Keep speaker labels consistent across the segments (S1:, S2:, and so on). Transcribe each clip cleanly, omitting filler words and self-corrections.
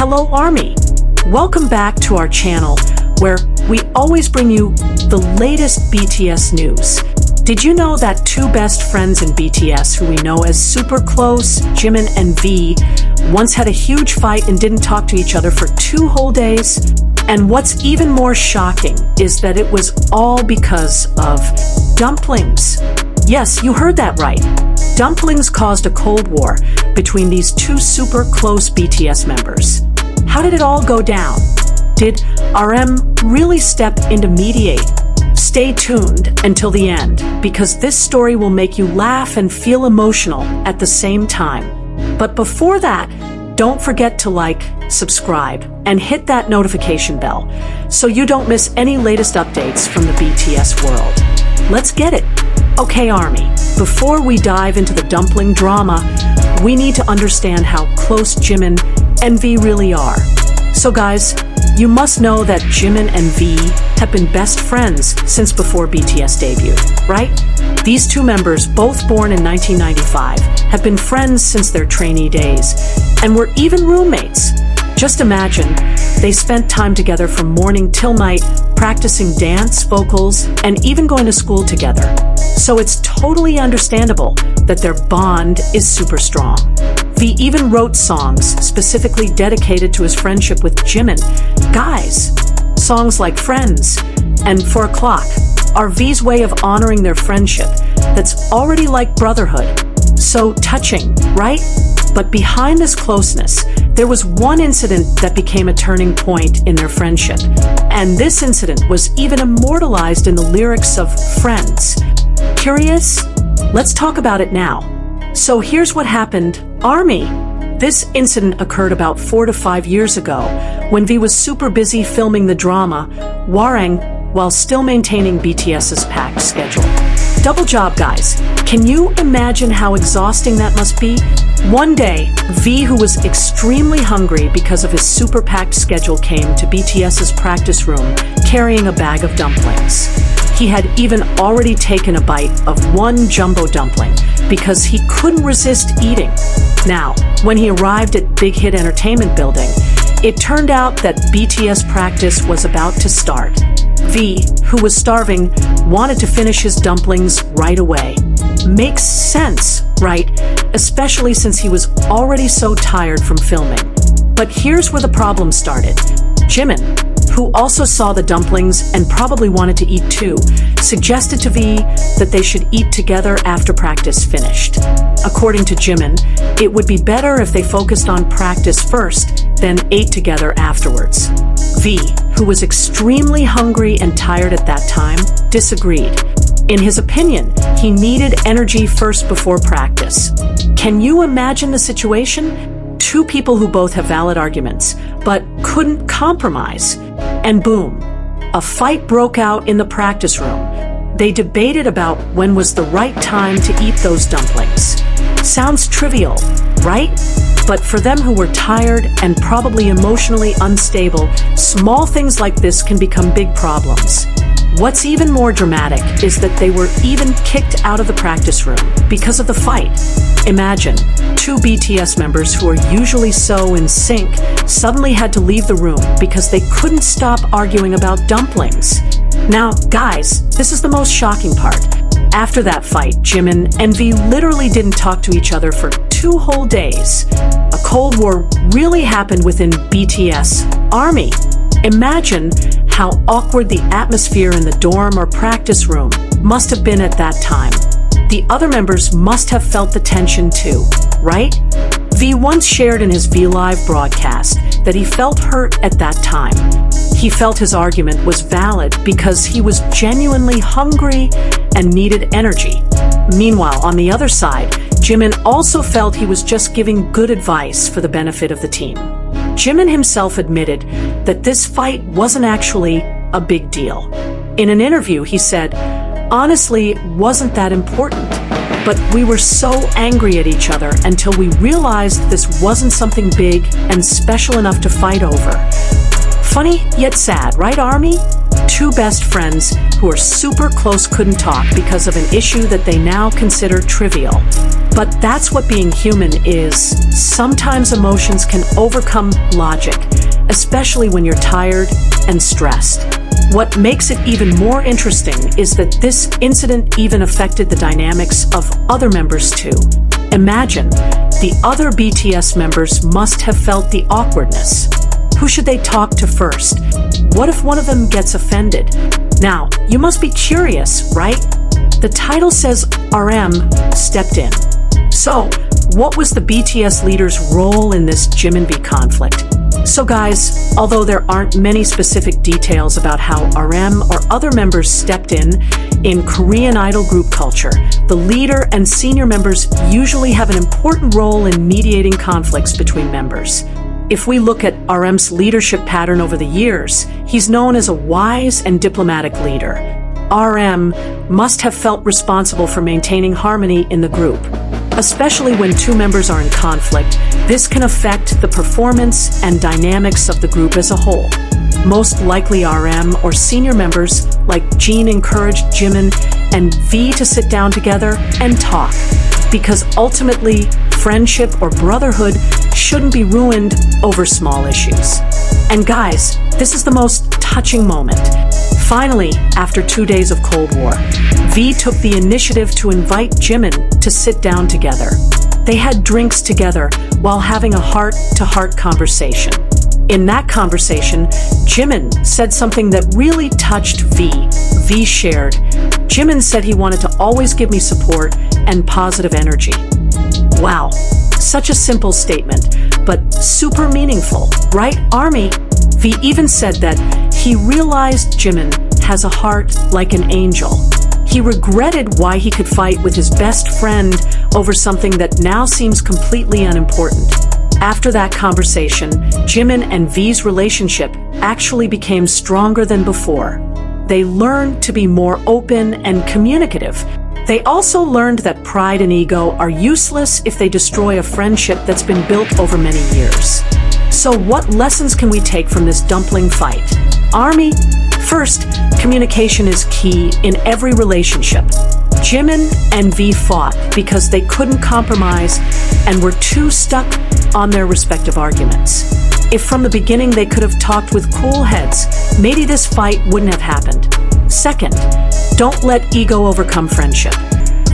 S1: Hello Army! Welcome back to our channel, where we always bring you the latest BTS news. Did you know that two best friends in BTS, who we know as super close, Jimin and V, once had a huge fight and didn't talk to each other for 2 whole days? And what's even more shocking is that it was all because of dumplings. Yes, you heard that right. Dumplings caused a Cold War between these two super close BTS members. How did it all go down? Did RM really step in to mediate? Stay tuned until the end, because this story will make you laugh and feel emotional at the same time. But before that, don't forget to like, subscribe, and hit that notification bell so you don't miss any latest updates from the BTS world. Let's get it! Okay, Army, before we dive into the dumpling drama, we need to understand how close Jimin and V really are. So guys, you must know that Jimin and V have been best friends since before BTS debuted, right? These two members, both born in 1995, have been friends since their trainee days, and were even roommates. Just imagine, they spent time together from morning till night, practicing dance, vocals, and even going to school together. So it's totally understandable that their bond is super strong. V even wrote songs specifically dedicated to his friendship with Jimin. Guys, songs like Friends and 4 O'Clock are V's way of honoring their friendship that's already like brotherhood. So touching, right? But behind this closeness, there was one incident that became a turning point in their friendship. And this incident was even immortalized in the lyrics of Friends. Curious? Let's talk about it now. So here's what happened, Army. This incident occurred about 4 to 5 years ago, when V was super busy filming the drama Warang while still maintaining BTS's packed schedule. Double job, guys. Can you imagine how exhausting that must be? One day, V, who was extremely hungry because of his super packed schedule, came to BTS's practice room carrying a bag of dumplings. He had even already taken a bite of one jumbo dumpling because he couldn't resist eating. Now, when he arrived at Big Hit Entertainment Building, it turned out that BTS practice was about to start. V, who was starving, wanted to finish his dumplings right away. Makes sense, right? Especially since he was already so tired from filming. But here's where the problem started. Jimin, who also saw the dumplings and probably wanted to eat too, suggested to V that they should eat together after practice finished. According to Jimin, it would be better if they focused on practice first, then ate together afterwards. V, who was extremely hungry and tired at that time, disagreed. In his opinion, he needed energy first before practice. Can you imagine the situation? Two people who both have valid arguments, but couldn't compromise. And boom, a fight broke out in the practice room. They debated about when was the right time to eat those dumplings. Sounds trivial, right? But for them who were tired and probably emotionally unstable, small things like this can become big problems. What's even more dramatic is that they were even kicked out of the practice room because of the fight. Imagine, two BTS members who are usually so in sync suddenly had to leave the room because they couldn't stop arguing about dumplings. Now, guys, this is the most shocking part. After that fight, Jimin and V literally didn't talk to each other for 2 whole days. A Cold War really happened within BTS Army. Imagine how awkward the atmosphere in the dorm or practice room must have been at that time. The other members must have felt the tension too, right? V once shared in his V Live broadcast that he felt hurt at that time. He felt his argument was valid because he was genuinely hungry and needed energy. Meanwhile, on the other side, Jimin also felt he was just giving good advice for the benefit of the team. Jimin himself admitted that this fight wasn't actually a big deal. In an interview, he said, "Honestly, it wasn't that important, but we were so angry at each other until we realized this wasn't something big and special enough to fight over." Funny, yet sad, right, Army? Two best friends who are super close couldn't talk because of an issue that they now consider trivial. But that's what being human is. Sometimes emotions can overcome logic, especially when you're tired and stressed. What makes it even more interesting is that this incident even affected the dynamics of other members too. Imagine, the other BTS members must have felt the awkwardness. Who should they talk to first? What if one of them gets offended? Now, you must be curious, right? The title says RM stepped in. So, what was the BTS leader's role in this Jimin V conflict? So guys, although there aren't many specific details about how RM or other members stepped in Korean idol group culture, the leader and senior members usually have an important role in mediating conflicts between members. If we look at RM's leadership pattern over the years, he's known as a wise and diplomatic leader. RM must have felt responsible for maintaining harmony in the group. Especially when two members are in conflict, this can affect the performance and dynamics of the group as a whole. Most likely RM or senior members like Jin encouraged Jimin and V to sit down together and talk, because ultimately, friendship or brotherhood shouldn't be ruined over small issues. And guys, this is the most touching moment. Finally, after 2 days of Cold War, V took the initiative to invite Jimin to sit down together. They had drinks together while having a heart-to-heart conversation. In that conversation, Jimin said something that really touched V. V shared, "Jimin said he wanted to always give me support and positive energy." Wow, such a simple statement, but super meaningful, right, Army? V even said that he realized Jimin has a heart like an angel. He regretted why he could fight with his best friend over something that now seems completely unimportant. After that conversation, Jimin and V's relationship actually became stronger than before. They learned to be more open and communicative. They also learned that pride and ego are useless if they destroy a friendship that's been built over many years. So what lessons can we take from this dumpling fight? Army, first, communication is key in every relationship. Jimin and V fought because they couldn't compromise and were too stuck on their respective arguments. If from the beginning they could have talked with cool heads, maybe this fight wouldn't have happened. Second, don't let ego overcome friendship.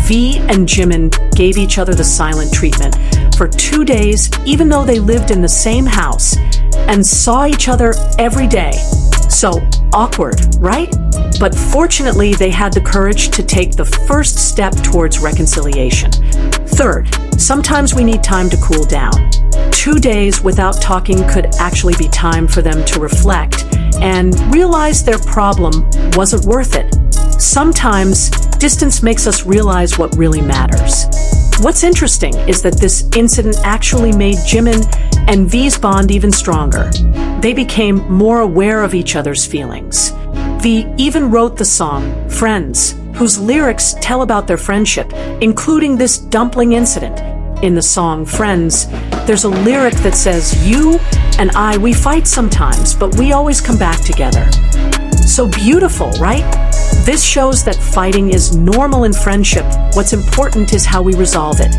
S1: V and Jimin gave each other the silent treatment for 2 days, even though they lived in the same house and saw each other every day. So awkward, right? But fortunately, they had the courage to take the first step towards reconciliation. Third, sometimes we need time to cool down. 2 days without talking could actually be time for them to reflect and realize their problem wasn't worth it. Sometimes, distance makes us realize what really matters. What's interesting is that this incident actually made Jimin and V's bond even stronger. They became more aware of each other's feelings. V even wrote the song, Friends, whose lyrics tell about their friendship, including this dumpling incident. In the song, Friends, there's a lyric that says, "You and I, we fight sometimes, but we always come back together." So beautiful, right? This shows that fighting is normal in friendship. What's important is how we resolve it.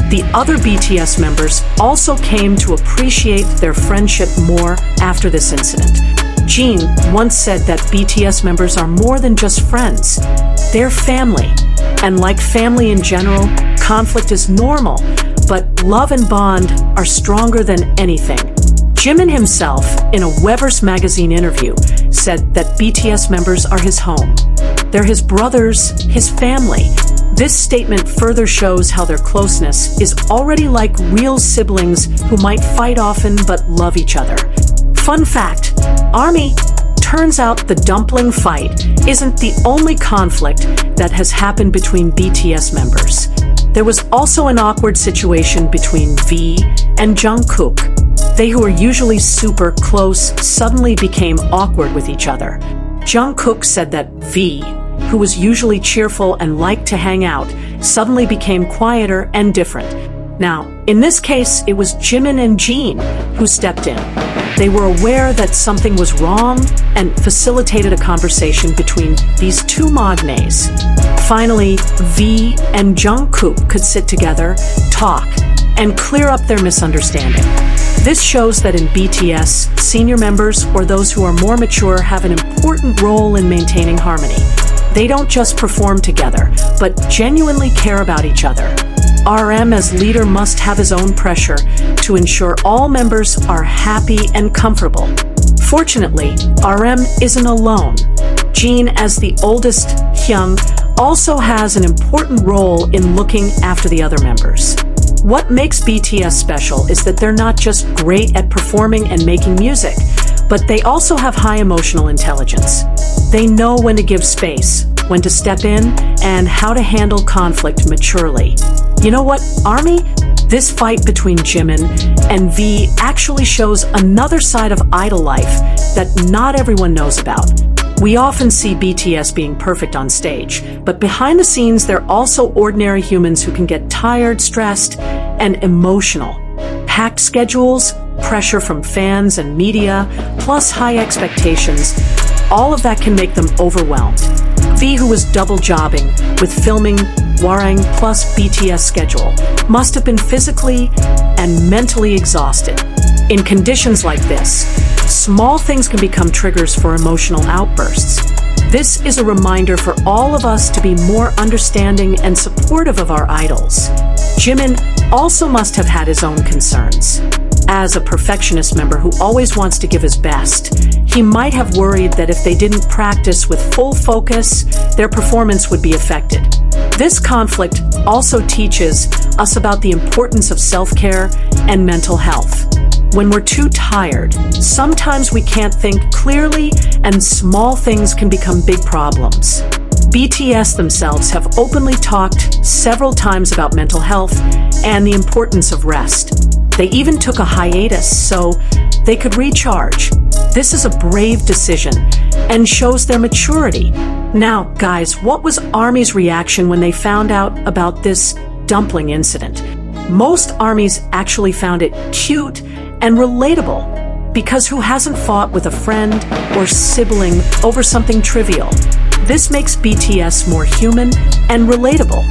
S1: The other BTS members also came to appreciate their friendship more after this incident. Jin once said that BTS members are more than just friends. They're family. And like family in general, conflict is normal, but love and bond are stronger than anything. Jimin himself, in a Weber's magazine interview, said that BTS members are his home. They're his brothers, his family. This statement further shows how their closeness is already like real siblings who might fight often but love each other. Fun fact, Army, turns out the dumpling fight isn't the only conflict that has happened between BTS members. There was also an awkward situation between V and Jungkook. They, who are usually super close, suddenly became awkward with each other. Jungkook said that V, who was usually cheerful and liked to hang out, suddenly became quieter and different. Now, in this case, it was Jimin and Jin who stepped in. They were aware that something was wrong and facilitated a conversation between these two magnates. Finally, V and Jungkook could sit together, talk, and clear up their misunderstanding. This shows that in BTS, senior members or those who are more mature have an important role in maintaining harmony. They don't just perform together, but genuinely care about each other. RM as leader must have his own pressure to ensure all members are happy and comfortable. Fortunately, RM isn't alone. Jin, as the oldest Hyung, also has an important role in looking after the other members. What makes BTS special is that they're not just great at performing and making music, but they also have high emotional intelligence. They know when to give space, when to step in, and how to handle conflict maturely. You know what, ARMY? This fight between Jimin and V actually shows another side of idol life that not everyone knows about. We often see BTS being perfect on stage, but behind the scenes they're also ordinary humans who can get tired, stressed, and emotional. Packed schedules, pressure from fans and media, plus high expectations, all of that can make them overwhelmed. V, who was double jobbing with filming Warang plus BTS schedule, must have been physically and mentally exhausted. In conditions like this, small things can become triggers for emotional outbursts. This is a reminder for all of us to be more understanding and supportive of our idols. Jimin also must have had his own concerns. As a perfectionist member who always wants to give his best, he might have worried that if they didn't practice with full focus, their performance would be affected. This conflict also teaches us about the importance of self-care and mental health. When we're too tired, sometimes we can't think clearly and small things can become big problems. BTS themselves have openly talked several times about mental health and the importance of rest. They even took a hiatus so they could recharge. This is a brave decision and shows their maturity. Now, guys, what was ARMY's reaction when they found out about this dumpling incident? Most ARMYs actually found it cute and relatable, because who hasn't fought with a friend or sibling over something trivial? This makes BTS more human and relatable.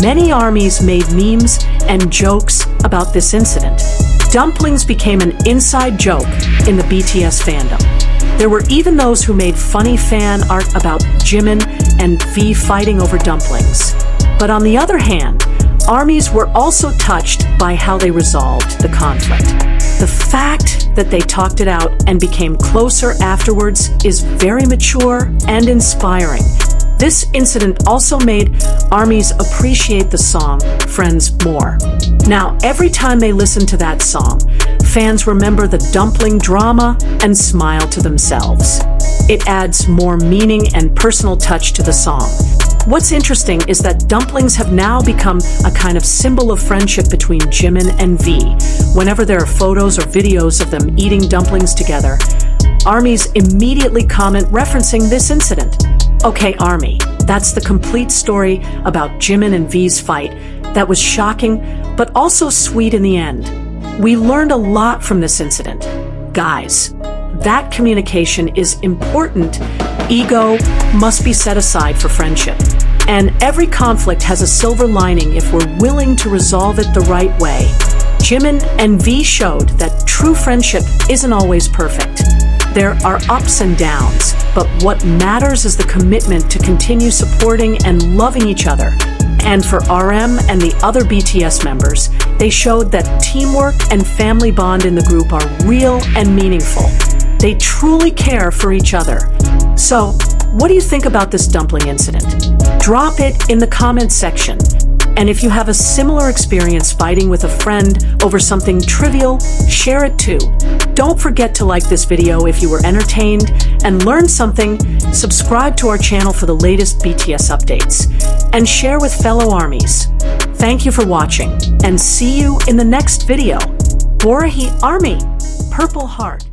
S1: Many ARMYs made memes and jokes about this incident. Dumplings became an inside joke in the BTS fandom. There were even those who made funny fan art about Jimin and V fighting over dumplings. But on the other hand, ARMYs were also touched by how they resolved the conflict. The fact that they talked it out and became closer afterwards is very mature and inspiring. This incident also made ARMYs appreciate the song Friends more. Now, every time they listen to that song, fans remember the dumpling drama and smile to themselves. It adds more meaning and personal touch to the song. What's interesting is that dumplings have now become a kind of symbol of friendship between Jimin and V. Whenever there are photos or videos of them eating dumplings together, ARMYs immediately comment referencing this incident. Okay, ARMY, that's the complete story about Jimin and V's fight. That was shocking, but also sweet in the end. We learned a lot from this incident. Guys, that communication is important. Ego must be set aside for friendship. And every conflict has a silver lining if we're willing to resolve it the right way. Jimin and V showed that true friendship isn't always perfect. There are ups and downs, but what matters is the commitment to continue supporting and loving each other. And for RM and the other BTS members, they showed that teamwork and family bond in the group are real and meaningful. They truly care for each other. So, what do you think about this dumpling incident? Drop it in the comments section. And if you have a similar experience fighting with a friend over something trivial, share it too. Don't forget to like this video if you were entertained and learned something. Subscribe to our channel for the latest BTS updates and share with fellow ARMYs. Thank you for watching and see you in the next video. Borahi ARMY, Purple Heart.